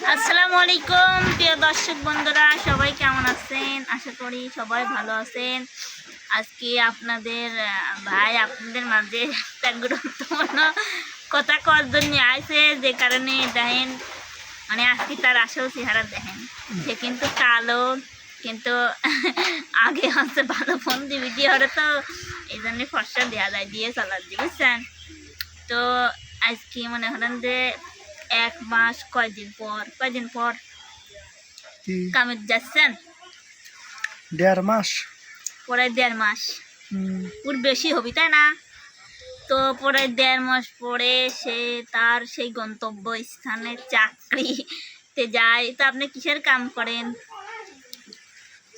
আসসালামু আলাইকুম প্রিয় দর্শক বন্ধুরা, সবাই কেমন আছেন? আশা করি সবাই ভালো আছেন। আজকে আপনাদের ভাই আপনাদের মাঝে একটা গুরুত্বপূর্ণ কথা কওয়ার জন্য আসে, যে কারণে দেখেন মানে আজকে তার আসল চেহারা দেখেন। সে কিন্তু কালো, কিন্তু আগে হচ্ছে ভালো ফোন দিয়ে ভিডিও হলে তো এই জন্য ফর্সা দেওয়া যায়, দিয়ে চালার দিয়ে, বুঝছেন? তো আজকে মনে করেন যে 1 মাস কয়দিন পর কামে যাচ্ছেন। 1.5 মাস পরে 1.5 মাস ওর বেশি হবি, তাই না? তো পরে 1.5 মাস পরে সে তার সেই গন্তব্য স্থানে চাকরিতে যায়। তো আপনি কিসের কাম করেন?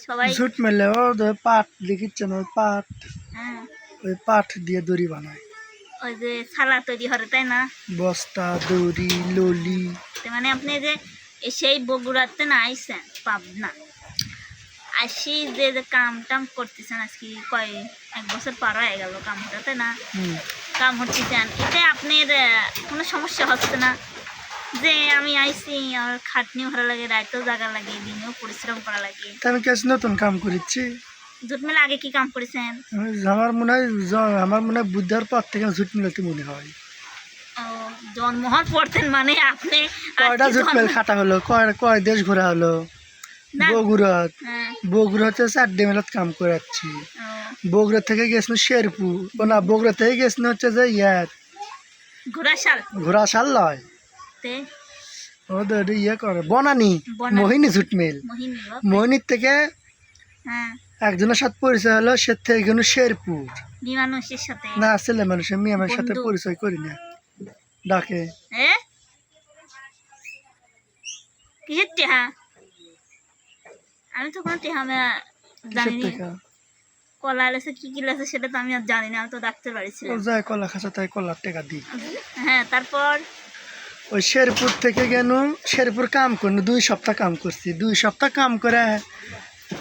সবাই ঝুট মেলে ও পাট লিখিচ্ছেন, ওই পাট, হ্যাঁ, ওই পাট দিয়ে দড়ি বানায়, ওই যে ছালা তৈরি করে, তাই না? বস্তা, দড়ি, ললি। তো মানে আপনি যে সেই বগুড়াতে না আইসেন, পাবনা আসি যে যে কাম টাম করতেছেন, আজকে 1 বছর পার হয়ে গেল কাম হতে, তাই না? কাম হচ্ছেন, এতে আপনার কোনো সমস্যা হচ্ছে না? যে আমি আইসি, আর খাটনিও ভালো লাগে, রাতেও জায়গা লাগে, দিনেও পরিশ্রম করা লাগে। আমি কেস নতুন কাম করেছি। জুট মেলা আগে কি কাম করেছেন? আমার মনে হয় বুদ্ধার পর থেকে ঝুট মেলাতে মনে হয়। ও, জন্ম হওয়ার পড়তেন মানে আপনি? কয়টা ঝুট মেল খাটা হলো, কয় দেশ ঘোরা হলো। বগুড়াত হ্যাঁ, বগুড়াতে 4 মেলাত কাম করে যাচ্ছি। বগুড়া থেকে গেছিল শেরপুর, না বগুড়া থেকে গেছিল হচ্ছে যে ঘোড়াশাল লয়, তে ওদের করে বনানি, মোহিনী ঝুট মেল। মোহিনীর থেকে হ্যাঁ, একজনের সাথে পরিচয় হলো, সে থেকে গেল শেরপুর। মানুষের সাথে না, ছেলে মানুষের, মেয়ে আমার সাথে বন্ধু। পরিচয় করি না, ডাকে। কিসের টেহা? আমি তো কোনো টেহা জানি না। কলা লেছে কি লেছে সেটা তো আমি আর জানি না, আমি তো ডাক্তার বাড়ি ও ছিলাম। যায় কলা খাসা, তাই কলার টাকা দিই। হ্যাঁ, তারপর ওই শেরপুর থেকে গেল, শেরপুর কাম করলো 2 সপ্তাহ কাম করছি। 2 সপ্তাহ কাম করে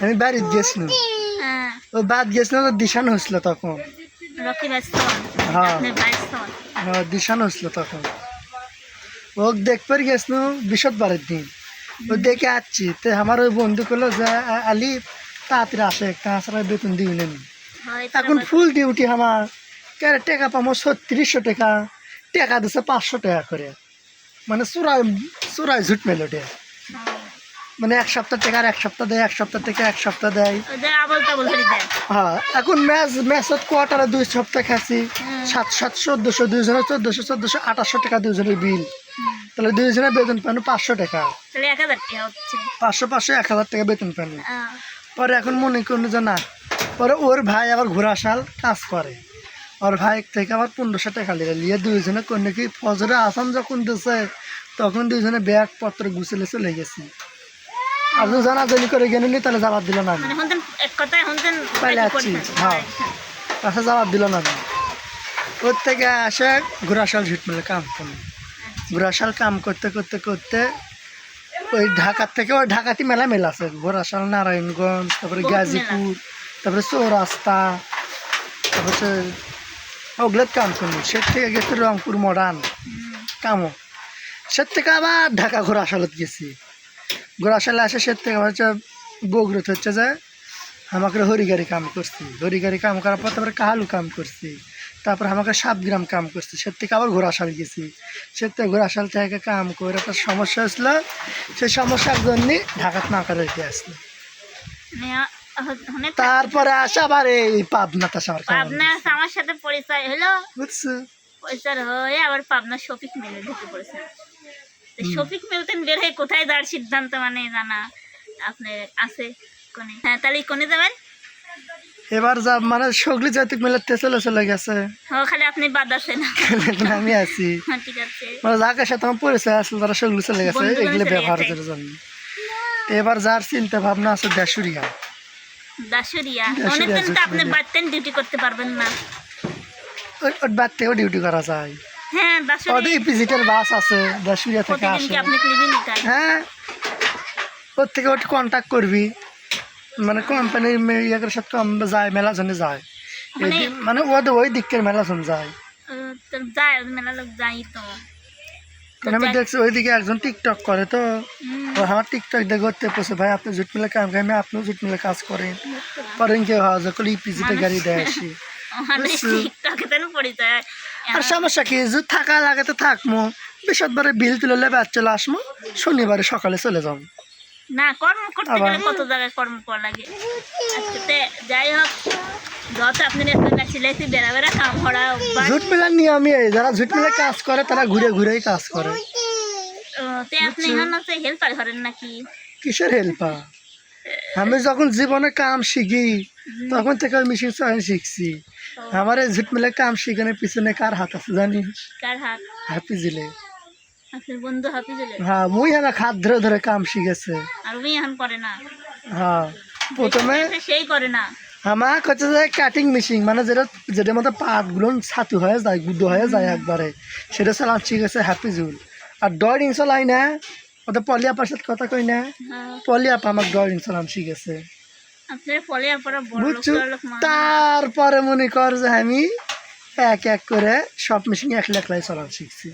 আমি বাড়িতে গেছিলাম। হ্যাঁ, ও বাদ গেছিলাম, তো দিশান হয়েছিল তখন। রকি ব্যস্ত, হ্যাঁ আপনার ব্যস্ত। হ্যাঁ, দিশান হয়েছিল তখন। ও দেখতে গেছিল বৃহস্পতিবারের দিন। ও দেখে আসছি, তো আমার ওই বন্ধু করলো যে আলি তাড়াতাড়ি আসে, তাছাড়া বেতন দিবি না। এখন ফুল ডিউটি আমার, কেন টাকা পাবো 3600 টাকা, টাকা দিচ্ছে 500 টাকা করে, মানে চুরাই ঝুট মেলো ওটা। মানে 1 সপ্তাহ টাকা, 1 সপ্তাহ দেয়, 1 সপ্তাহ থেকে 1 সপ্তাহ দেয়। হ্যাঁ, এখন ম্যাচত কোয়ার্টারে 2 সপ্তাহ খাচ্ছি, 700-1400, 2 জনের 1400 2800 টাকা, 2 জনের বিল। তাহলে 2 জনের বেতন পানো 500 টাকা, 500 1000 টাকা বেতন পানো। পরে এখন মনে করলো যে না, পরে ওর ভাই আবার ঘোড়াশাল কাজ করে, ওর ভাই থেকে আবার 1500 টাকা নিয়ে 2 জনে করলে কি ফজরে আসাম যখন দিচ্ছে, তখন 2 জনে ব্যাগ পত্র গুছলে চলে গেছি। আর জানাজানি করে গেলি, তাহলে জবাব দিল না, পাইলে আসছি। হ্যাঁ, কাছে জবাব দিল না। ওর থেকে আসে ঘোড়াশাল ঝুট মেলে কাম করলো। ঘোড়াশাল কাম করতে করতে করতে ওই ঢাকার থেকে, ওই ঢাকাতে মেলা আছে, ঘোড়াশাল, নারায়ণগঞ্জ, তারপরে গাজীপুর, তারপরে চৌরাস্তা, তারপরে ওগুলোর কাম করলো। সে থেকে গেছে রংপুর মডার্ন কামও, সে থেকে আবার ঢাকা ঘোড়াশালত গেছি। ঘোড়াশালে আসে, সে থেকে হচ্ছে বগুড়াত হচ্ছে যে আমাকে হরিগাড়ি কাম করছি। হরিগাড়ি কাম করার পর তারপরে কাহালু কাম করছি, তারপর আমাকে 7 গ্রাম কাম করছি। সে থেকে আবার ঘোড়াশাল গেছি। সে থেকে ঘোড়াশাল থেকে কাম করে একটা সমস্যা হয়েছিল, সেই সমস্যার জন্য ঢাকাত না করে রেখে আসলো। তারপরে আসে আবার এই পাবনাতে আসে, আমার সাথে পরিচয় হলো, বুঝছো? পরিচয় হয়ে আবার পাবনা শফিক মেলে ঢুকে পড়েছে। শফিক মেলতে বের হয়ে কোথায় যাওয়ার সিদ্ধান্ত মানে জানা আপনার আছে কোনে? হ্যাঁ, তাহলে কোনে যাবেন এবার? যা মানে সগলি জাতিক মেলাতে চলে গেছে। খালি আপনি বাদ আছেন, আমি আছি। ঠিক আছে, মানে যাকে সাথে আমার পরিচয় আসলে তারা সগলি চলে গেছে এগুলো ব্যবহারের জন্য। এবার যার চিন্তা ভাবনা আছে দাসুরিয়া। অনেকদিন তো আপনি বাড়তেন, ডিউটি করতে পারবেন না। ওর বাদ থেকেও ডিউটি করা যায়। হ্যাঁ, ওদের ইপিজিটের বাস আছে, দাসুরিয়া থেকে আসে। হ্যাঁ, ওর থেকে ওটা কন্ট্যাক্ট করবি, মানে কোম্পানির ইয়ের সাথে যায়, মেলা জনে যায়, মানে ওদের ওই দিকের মেলা জন যায়। মেলা লোক যাই তো কারণ আমি দেখছি ওইদিকে একজন টিকটক করে, তো ও আমার টিকটক দিয়ে করতে পড়ছে, ভাই আপনি জুট মিলে কাম করেন, আপনিও জুট মিলে কাজ করেন কেউ হওয়া যখন ইপিজিতে গাড়ি দেয় আসি। মানে টিকটকে তেন পরিচয় আর সমস্যা কি, যদি থাকা লাগে তো থাকবো, বৃহস্পতিবারে বিল তুলে ব্যাচ চলে আসবো, শনিবারে সকালে চলে যাবো। না, কর্ম করতে গেলে কত জায়গায় কর্ম করা লাগে। আজকে যাই হোক, যত আপনি সিলাইতে বেড়া বেড়া কাম করা জুট মিলার নিয়মই এই, যারা জুট মিলে কাজ করে তারা ঘুরে ঘুরেই কাজ করে। তে আপনি এখন হচ্ছে হেল্পার করেন নাকি? কিসের হেল্পার? আমি যখন জীবনে কাম শিখি তখন থেকে মেশিন চালানো শিখছি। আমার এই জুট মিলে কাম শিখানোর পিছনে কার হাত আছে জানিস? কার হাত? হাফিজিলে। আপনার বন্ধু হাফিজুল? হ্যাঁ, মুই আমার হাত ধরে ধরে কাম শিখেছে। আর উনি এখন করে না? হ্যাঁ, প্রথমে সেই করে না। আমার হচ্ছে যে কাটিং মেশিন, মানে যেটার মধ্যে পাটগুলো ছাতু হয়ে যায়, গুঁড়ো হয়ে যায় একবারে, সেটা চালান শিখেছে হাফিজুল। আর ড্রয়িং চালাই না, ওটা পলিয়াপার সাথে কথা কই না, পলিয়াপা আমার ড্রয়িং চালান শিখেছে, আপনার পলিয়াপারা বড় লোক বুঝছো? লোক মানুষ। তারপরে মনে কর যে আমি এক এক করে সব মেশিন একলা একলাই চালান শিখছি।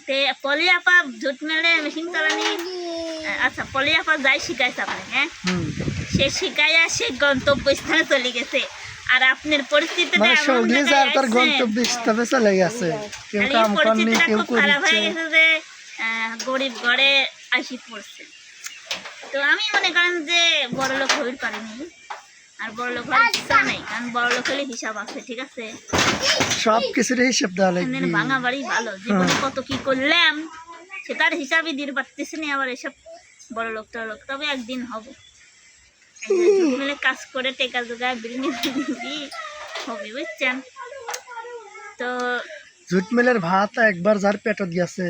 তে পলিয়াপা জুট মেলে মেশিন চালানি, আচ্ছা পলিয়াপা যাই শিখাইছে আপনি, হ্যাঁ সে শিখাইয়া সে গন্তব্যস্থানে চলে গেছে, আর আপনার পরিস্থিতিটা মানে এমন সগলি জায়গায় যার তার আইছে, গন্তব্যস্থানে চলে গেছে, কেউ আর এই কাম করেনি, পরিস্থিতিটা কেউ খুব খারাপ করছে। হয়ে গেছে যে গরিব ঘরে আসি পড়ছে। তো আমি মনে করেন যে বড় লোক হইতে পারিনি, আর বড় লোক হওয়ার ইচ্ছা নেই, কারণ বড় লোক হলে হিসাব আছে, ঠিক আছে? সব কিছুর হিসেব দেওয়া লাগবে। ভাঙা বাড়ি ভালো, জীবনে কত কি করলাম সেটার হিসাবই দিতে পারতেছি না, আবার এসব বড় লোক টড় লোক। তবে একদিন হবো, মিলে কাজ করে টেকা জোগায় বিল্ডিং হবে, বুঝছেন? তো জুট মিলের ভাত একবার যার পেট দিয়েছে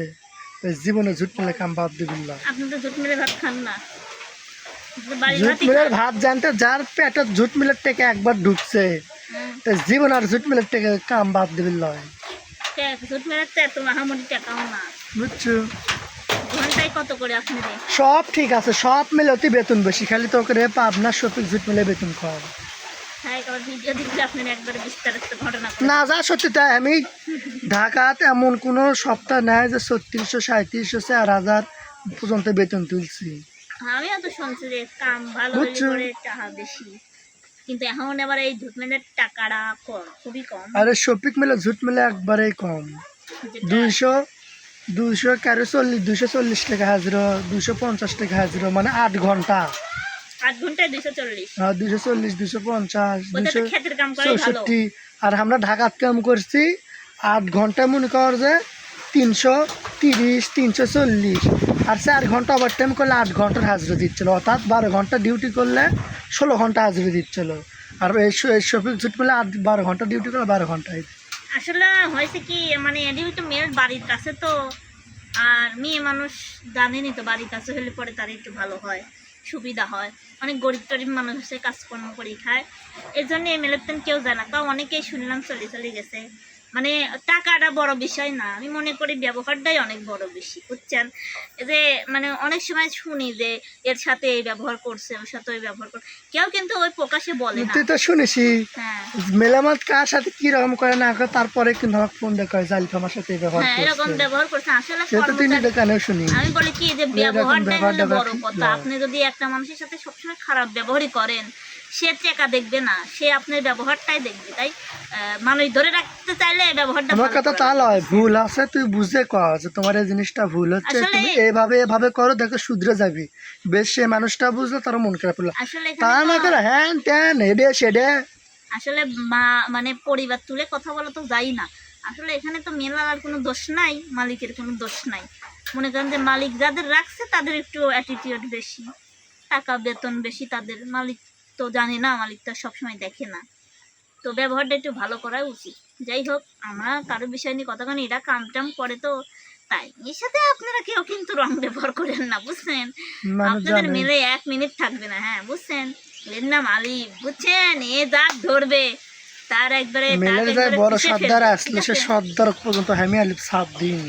জীবনে জুট মিলে কাম বাদ দিবেন না। আপনি তো জুট মিলে ভাত খান না, বাড়ির জুট ভাতই মিলের খান। ভাত জানতে যার পেটে জুট মিলের টেকে একবার ঢুকছে, তো জীবন আর জুট মিলের টেকে কাম বাদ দিবেন নয়, জুট মিলের তো এত মাহামুরি টাকাও না, বুঝছো? ঘন্টায় কত করে আপনি দেন? সব ঠিক আছে, সব মিলে অতি বেতন বেশি, খালি তো করে পাবনা শফিক জুট মিলে বেতন কম। হ্যাঁ, একবার ভিডিও দিলে আপনার একবারে বিস্তারিত ঘটনা না যা সত্যি তাই, আমি ঢাকাতে এমন কোনো সপ্তাহ নেই যে 3600 3700 4000 পর্যন্ত বেতন তুলছি। আমিও তো শুনছি যে কাম ভালো হলে বুঝছো? পরে টাকা বেশি, কিন্তু এখন আবার এই জুট মিলের টাকাটা কম, খুবই কম। আরে শফিক মিলে জুট মিলে একবারেই কম, যেটা 200 কারো 240 টাকা হাজিরা, 250 টাকা হাজিরা, মানে 8 ঘন্টা। 8 ঘন্টায় 240। 240 250 ওটা তো ক্ষেতের কাম করে ভালো। 264। আর আমরা ঢাকাত কাম করছি 8 ঘন্টায় মনে কর যে 330 340, আর 4 ঘন্টা ওভার টাইম করলে 8 ঘন্টার হাজিরা দিচ্ছিল, অর্থাৎ 12 ঘন্টা ডিউটি করলে 16 ঘন্টা হাজিরা দিচ্ছিল। আর এই শফিক জুট মিলে 12 ঘন্টা ডিউটি করলে 12 ঘন্টায়। আসলে হয়েছে কি, মানে এদিকে তো মেয়ের বাড়ির কাছে তো, আর মেয়ে মানুষ জানেনি তো, বাড়ির কাছে হলে পরে তার একটু ভালো হয়, সুবিধা হয়। অনেক গরিব টরিব মানুষ হচ্ছে কাজকর্ম করে খায়, এর জন্য এমএলএতেন কেউ জানা, তাও অনেকেই শুনলাম চলে গেছে। মানে টাকাটা বড় বিষয় না, আমি মনে করি ব্যবহারটাই অনেক বড় বেশি, বুঝছেন? এই যে মানে অনেক সময় শুনি যে এর সাথে এই ব্যবহার করছে, ওর সাথে ওই ব্যবহার করছে, কেউ কিন্তু ওই প্রকাশে বলে না। তুই তো শুনেছি হ্যাঁ মেলামাত কার সাথে কি রকম করে না করে, তারপরে কিন্তু আমাকে ফোন দেখা জালিফ আমার সাথে ব্যবহার হ্যাঁ, এরকম করছে, ব্যবহার করছে আসলে সেটা তুই নিজে কানেও শুনি। আমি বলি কি যে এরকম ব্যবহারটাই হলো ব্যবহার বড় কথা। না। আপনি যদি একটা মানুষের সাথে সবসময় খারাপ ব্যবহারই করেন, সে টাকা দেখবে না, সে আপনার ব্যবহারটাই দেখবে। তাই মানুষ ধরে রাখতে চাইলে ব্যবহারটা আমার ভালো কথা করা তা লাগে। লয়, ভুল আছে তুই বুঝে কর যে তোমার এই জিনিসটা ভুল হচ্ছে, আসলে- তুমি এভাবে করো, দেখো শুধরে যাবি। বেশ সে মানুষটা বুঝলো, তার মন খারাপ হলো, আসলে তা এখানে না তো- করে হ্যান ত্যান হেডে সেডে। আসলে মানে পরিবার তুলে কথা বলা তো যাই না। আসলে এখানে তো মেলার কোনো দোষ নাই, মালিকের কোনো দোষ নাই। মনে করেন যে মালিক যাদের রাখছে তাদের একটু অ্যাটিটিউড বেশি, টাকা বেতন বেশি তাদের, মালিক তো জানে না, মালিক তো সবসময় দেখে না। তো ব্যবহারটা একটু ভালো করা উচিত। যাই হোক, আমরা কারো বিষয় নিয়ে কথা বলি, এরা কাম টাম করে তো তাই, এর সাথে আপনারা কেউ কিন্তু রং ব্যবহার করেন না, বুঝছেন? মানুষ আপনাদের জানে। মেলে 1 মিনিট থাকবে না, হ্যাঁ বুঝছেন? এর নাম আলিফ, বুঝছেন? এ দাঁত ধরবে তার একবারে মেলের যায় বড় সর্দার আসলে সে সর্দার পর্যন্ত আমি আলিপ সাপ দিন।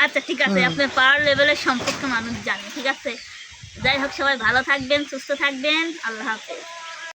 আচ্ছা ঠিক আছে, আপনার পাওয়ার লেভেলের সম্পর্কে মানুষ জানে, ঠিক আছে? যাই হোক, সবাই ভালো থাকবেন, সুস্থ থাকবেন, আল্লাহ হাফেজ।